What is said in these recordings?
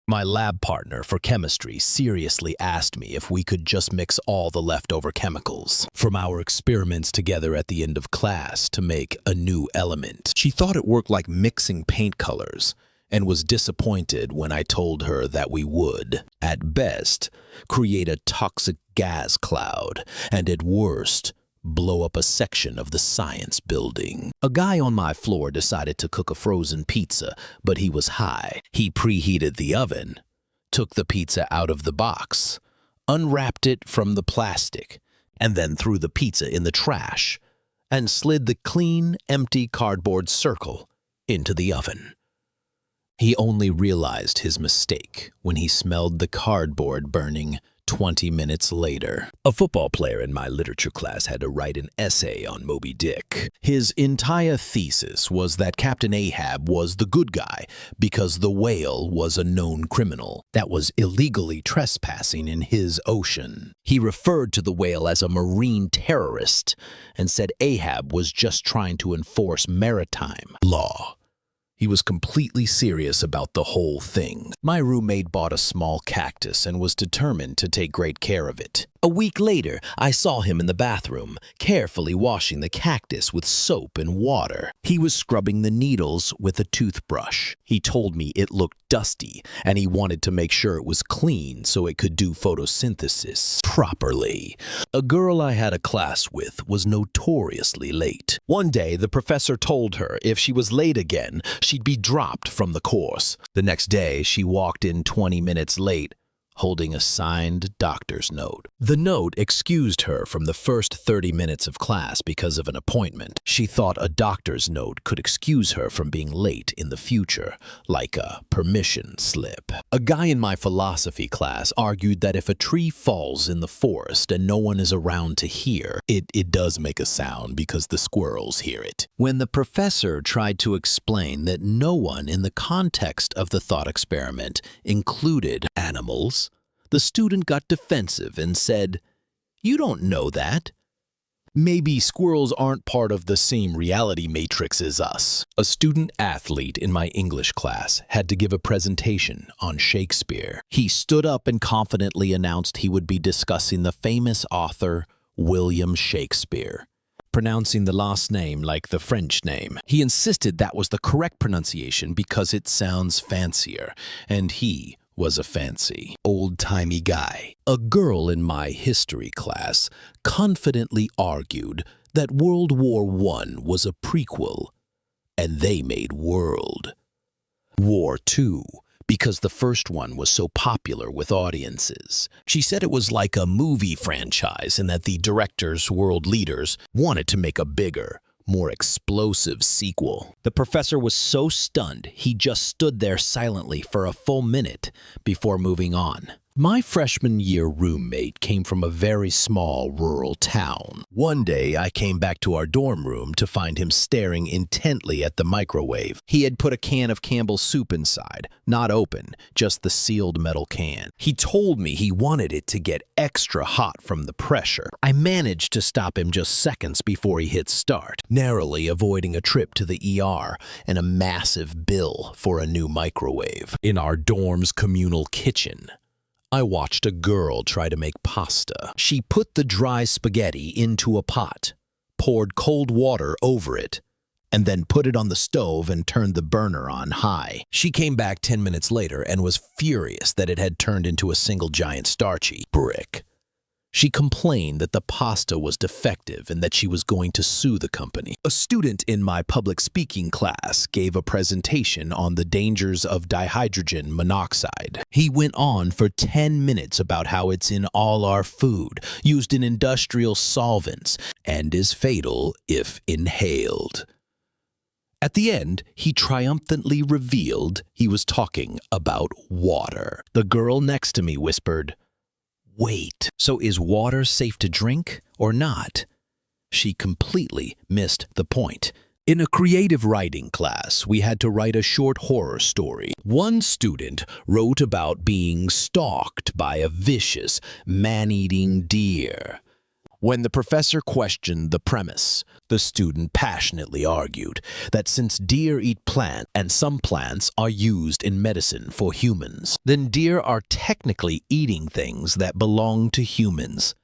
My lab partner for chemistry seriously asked me if we could just mix all the leftover chemicals from our experiments together at the end of class to make a new element. She thought it worked like mixing paint colors and was disappointed when I told her that we would, at best, create a toxic gas cloud, and at worst, blow up a section of the science building. A guy on my floor decided to cook a frozen pizza, but he was high. He preheated the oven, took the pizza out of the box, unwrapped it from the plastic, and then threw the pizza in the trash, and slid the clean, empty cardboard circle into the oven. He only realized his mistake when he smelled the cardboard burning 20 minutes later. A football player in my literature class had to write an essay on Moby Dick. His entire thesis was that Captain Ahab was the good guy because the whale was a known criminal that was illegally trespassing in his ocean. He referred to the whale as a marine terrorist and said Ahab was just trying to enforce maritime law. He was completely serious about the whole thing. My roommate bought a small cactus and was determined to take great care of it. A week later, I saw him in the bathroom, carefully washing the cactus with soap and water. He was scrubbing the needles with a toothbrush. He told me it looked dusty, and he wanted to make sure it was clean so it could do photosynthesis properly. A girl I had a class with was notoriously late. One day, the professor told her if she was late again, she'd be dropped from the course. The next day, she walked in 20 minutes late, holding a signed doctor's note. The note excused her from the first 30 minutes of class because of an appointment. She thought a doctor's note could excuse her from being late in the future, like a permission slip. A guy in my philosophy class argued that if a tree falls in the forest and no one is around to hear, it does make a sound because the squirrels hear it. When the professor tried to explain that no one in the context of the thought experiment included animals, the student got defensive and said, "You don't know that. Maybe squirrels aren't part of the same reality matrix as us." A student athlete in my English class had to give a presentation on Shakespeare. He stood up and confidently announced he would be discussing the famous author William Shakespeare, pronouncing the last name like the French name. He insisted that was the correct pronunciation because it sounds fancier, and he was a fancy, old-timey guy. A girl in my history class confidently argued that World War I was a prequel, and they made World War II because the first one was so popular with audiences. She said it was like a movie franchise and that the directors, world leaders, wanted to make a bigger, more explosive sequel. The professor was so stunned, he just stood there silently for a full minute before moving on. My freshman year roommate came from a very small rural town. One day, I came back to our dorm room to find him staring intently at the microwave. He had put a can of Campbell's soup inside, not open, just the sealed metal can. He told me he wanted it to get extra hot from the pressure. I managed to stop him just seconds before he hit start, narrowly avoiding a trip to the ER and a massive bill for a new microwave. In our dorm's communal kitchen, I watched a girl try to make pasta. She put the dry spaghetti into a pot, poured cold water over it, and then put it on the stove and turned the burner on high. She came back 10 minutes later and was furious that it had turned into a single giant starchy brick. She complained that the pasta was defective and that she was going to sue the company. A student in my public speaking class gave a presentation on the dangers of dihydrogen monoxide. He went on for 10 minutes about how it's in all our food, used in industrial solvents, and is fatal if inhaled. At the end, he triumphantly revealed he was talking about water. The girl next to me whispered, "Wait, so is water safe to drink or not?" She completely missed the point. In a creative writing class, we had to write a short horror story. One student wrote about being stalked by a vicious, man-eating deer. When the professor questioned the premise, the student passionately argued that since deer eat plants and some plants are used in medicine for humans, then deer are technically eating things that belong to humans.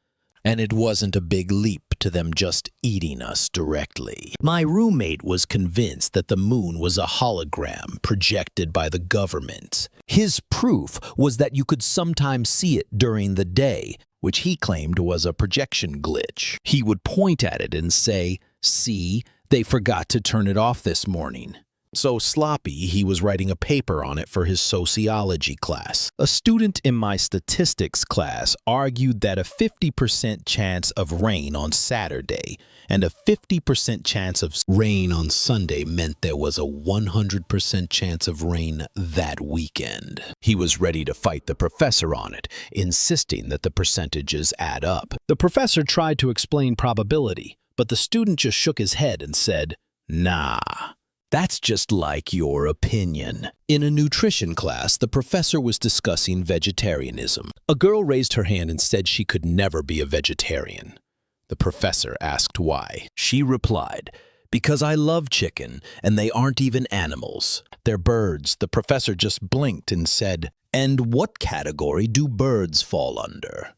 And it wasn't a big leap to them just eating us directly. My roommate was convinced that the moon was a hologram projected by the government. His proof was that you could sometimes see it during the day, which he claimed was a projection glitch. He would point at it and say, "See, they forgot to turn it off this morning." So sloppy, he was writing a paper on it for his sociology class. A student in my statistics class argued that a 50% chance of rain on Saturday and a 50% chance of rain on Sunday meant there was a 100% chance of rain that weekend. He was ready to fight the professor on it, insisting that the percentages add up. The professor tried to explain probability, but the student just shook his head and said, "Nah. That's just like your opinion." In a nutrition class, the professor was discussing vegetarianism. A girl raised her hand and said she could never be a vegetarian. The professor asked why. She replied, "Because I love chicken, and they aren't even animals. They're birds." The professor just blinked and said, "And what category do birds fall under?"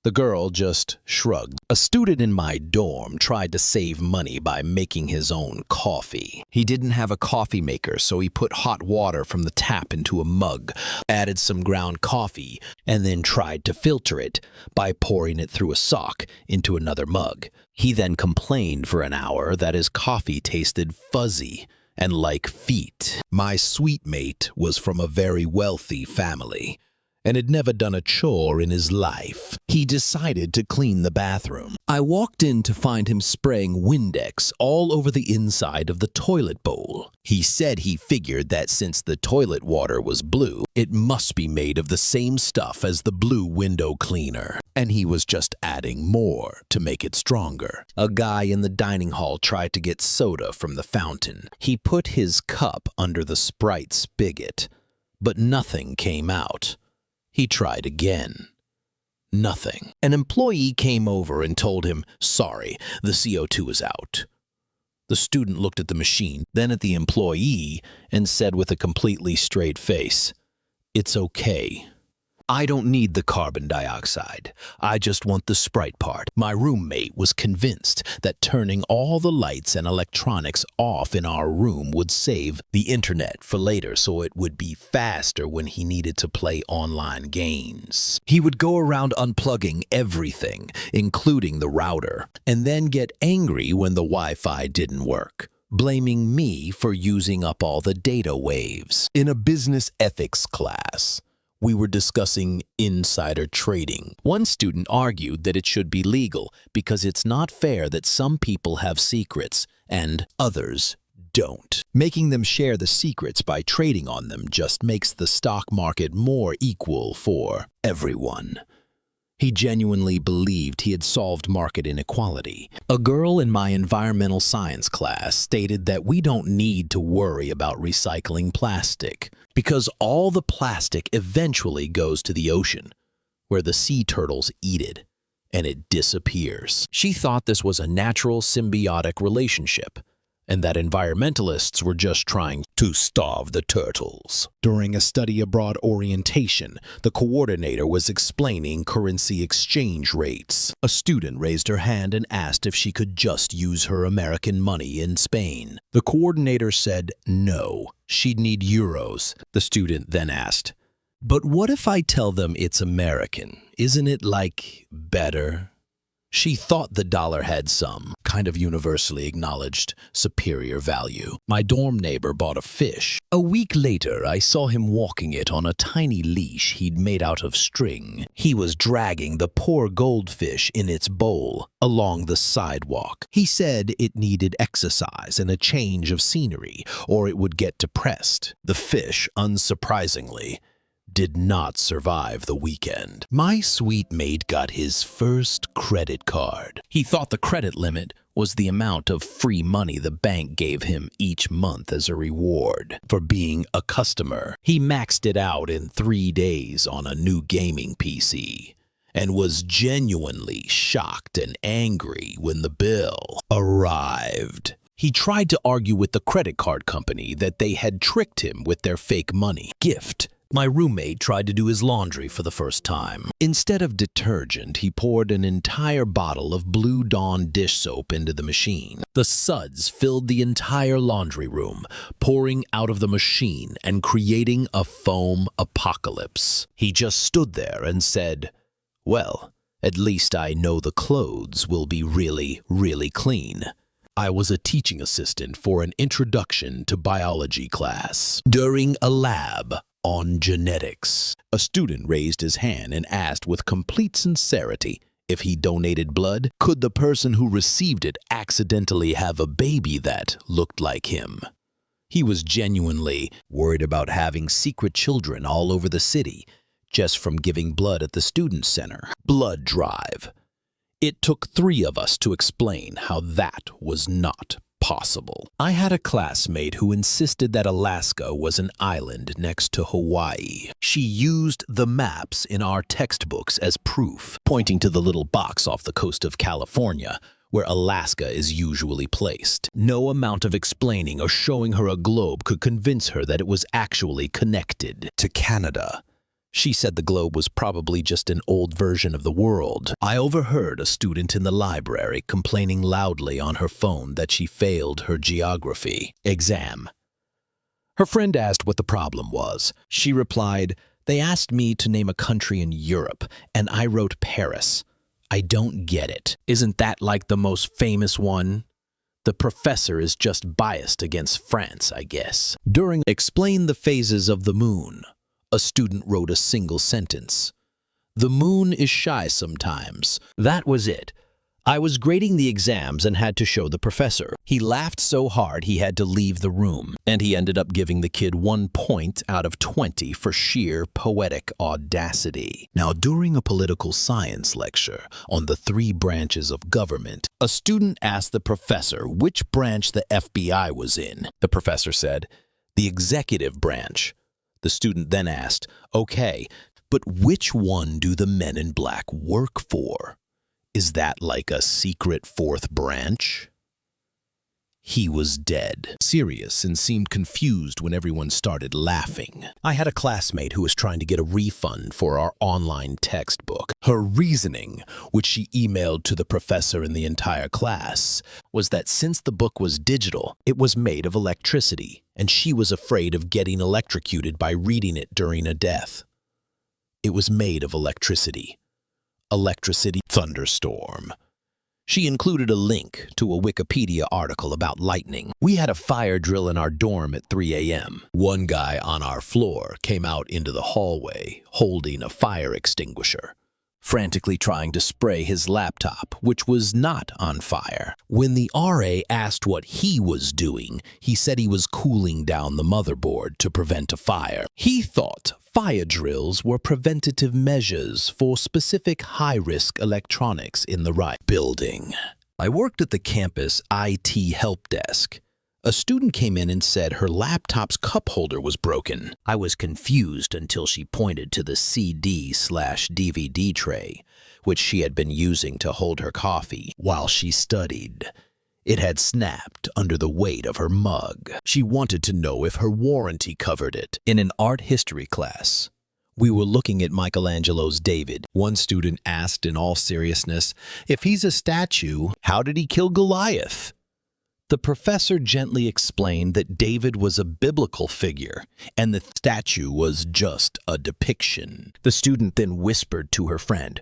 The girl just shrugged. A student in my dorm tried to save money by making his own coffee. He didn't have a coffee maker, so he put hot water from the tap into a mug, added some ground coffee, and then tried to filter it by pouring it through a sock into another mug. He then complained for an hour that his coffee tasted fuzzy and like feet. My suite mate was from a very wealthy family and had never done a chore in his life. He decided to clean the bathroom. I walked in to find him spraying Windex all over the inside of the toilet bowl. He said he figured that since the toilet water was blue, it must be made of the same stuff as the blue window cleaner, and he was just adding more to make it stronger. A guy in the dining hall tried to get soda from the fountain. He put his cup under the Sprite spigot, but nothing came out. He tried again. Nothing. An employee came over and told him, "Sorry, the CO2 is out." The student looked at the machine, then at the employee, and said with a completely straight face, "It's okay. I don't need the carbon dioxide. I just want the Sprite part." My roommate was convinced that turning all the lights and electronics off in our room would save the internet for later, so it would be faster when he needed to play online games. He would go around unplugging everything, including the router, and then get angry when the Wi-Fi didn't work, blaming me for using up all the data waves. In a business ethics class, we were discussing insider trading. One student argued that it should be legal because it's not fair that some people have secrets and others don't. Making them share the secrets by trading on them just makes the stock market more equal for everyone. He genuinely believed he had solved market inequality. A girl in my environmental science class stated that we don't need to worry about recycling plastic because all the plastic eventually goes to the ocean, where the sea turtles eat it, and it disappears. She thought this was a natural symbiotic relationship, and that environmentalists were just trying to starve the turtles. During a study abroad orientation, the coordinator was explaining currency exchange rates. A student raised her hand and asked if she could just use her American money in Spain. The coordinator said no, she'd need euros. The student then asked, "But what if I tell them it's American? Isn't it, like, better?" She thought the dollar had some kind of universally acknowledged superior value. My dorm neighbor bought a fish. A week later, I saw him walking it on a tiny leash he'd made out of string. He was dragging the poor goldfish in its bowl along the sidewalk. He said it needed exercise and a change of scenery, or it would get depressed. The fish, unsurprisingly, did not survive the weekend. My suite mate got his first credit card. He thought the credit limit was the amount of free money the bank gave him each month as a reward for being a customer. He maxed it out in 3 days on a new gaming PC and was genuinely shocked and angry when the bill arrived. He tried to argue with the credit card company that they had tricked him with their fake money. Gift. My roommate tried to do his laundry for the first time. Instead of detergent, he poured an entire bottle of Blue Dawn dish soap into the machine. The suds filled the entire laundry room, pouring out of the machine and creating a foam apocalypse. He just stood there and said, "Well, at least I know the clothes will be really, really clean." I was a teaching assistant for an introduction to biology class. During a lab on genetics, a student raised his hand and asked with complete sincerity if he donated blood, could the person who received it accidentally have a baby that looked like him? He was genuinely worried about having secret children all over the city just from giving blood at the student center. Blood drive. It took 3 of us to explain how that was not possible. I had a classmate who insisted that Alaska was an island next to Hawaii. She used the maps in our textbooks as proof, pointing to the little box off the coast of California, where Alaska is usually placed. No amount of explaining or showing her a globe could convince her that it was actually connected to Canada. She said the globe was probably just an old version of the world. I overheard a student in the library complaining loudly on her phone that she failed her geography exam. Her friend asked what the problem was. She replied, "They asked me to name a country in Europe, and I wrote Paris. I don't get it. Isn't that like the most famous one? The professor is just biased against France, I guess." During Explain the Phases of the Moon, a student wrote a single sentence. "The moon is shy sometimes." That was it. I was grading the exams and had to show the professor. He laughed so hard he had to leave the room, and he ended up giving the kid 1 point out of 20 for sheer poetic audacity. Now, during a political science lecture on the 3 branches of government, a student asked the professor which branch the FBI was in. The professor said, "The executive branch." The student then asked, "Okay, but which one do the men in black work for? Is that like a secret 4th branch?" He was dead, serious, and seemed confused when everyone started laughing. I had a classmate who was trying to get a refund for our online textbook. Her reasoning, which she emailed to the professor and the entire class, was that since the book was digital, it was made of electricity, and she was afraid of getting electrocuted by reading it during a death. It was made of electricity. Electricity thunderstorm. She included a link to a Wikipedia article about lightning. We had a fire drill in our dorm at 3 a.m. One guy on our floor came out into the hallway holding a fire extinguisher, frantically trying to spray his laptop, which was not on fire. When the RA asked what he was doing, he said he was cooling down the motherboard to prevent a fire. He thought fire drills were preventative measures for specific high-risk electronics in the right building. I worked at the campus IT help desk. A student came in and said her laptop's cup holder was broken. I was confused until she pointed to the CD/DVD tray, which she had been using to hold her coffee while she studied. It had snapped under the weight of her mug. She wanted to know if her warranty covered it. In an art history class, we were looking at Michelangelo's David. One student asked in all seriousness, "If he's a statue, how did he kill Goliath?" The professor gently explained that David was a biblical figure and the statue was just a depiction. The student then whispered to her friend,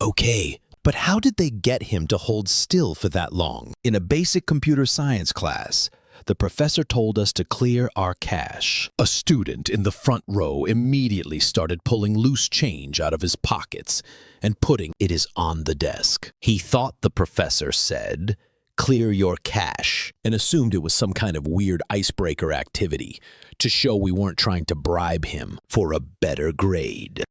"Okay, but how did they get him to hold still for that long?" In a basic computer science class, the professor told us to clear our cache. A student in the front row immediately started pulling loose change out of his pockets and putting it on the desk. He thought the professor said, "Clear your cache," and assumed it was some kind of weird icebreaker activity to show we weren't trying to bribe him for a better grade.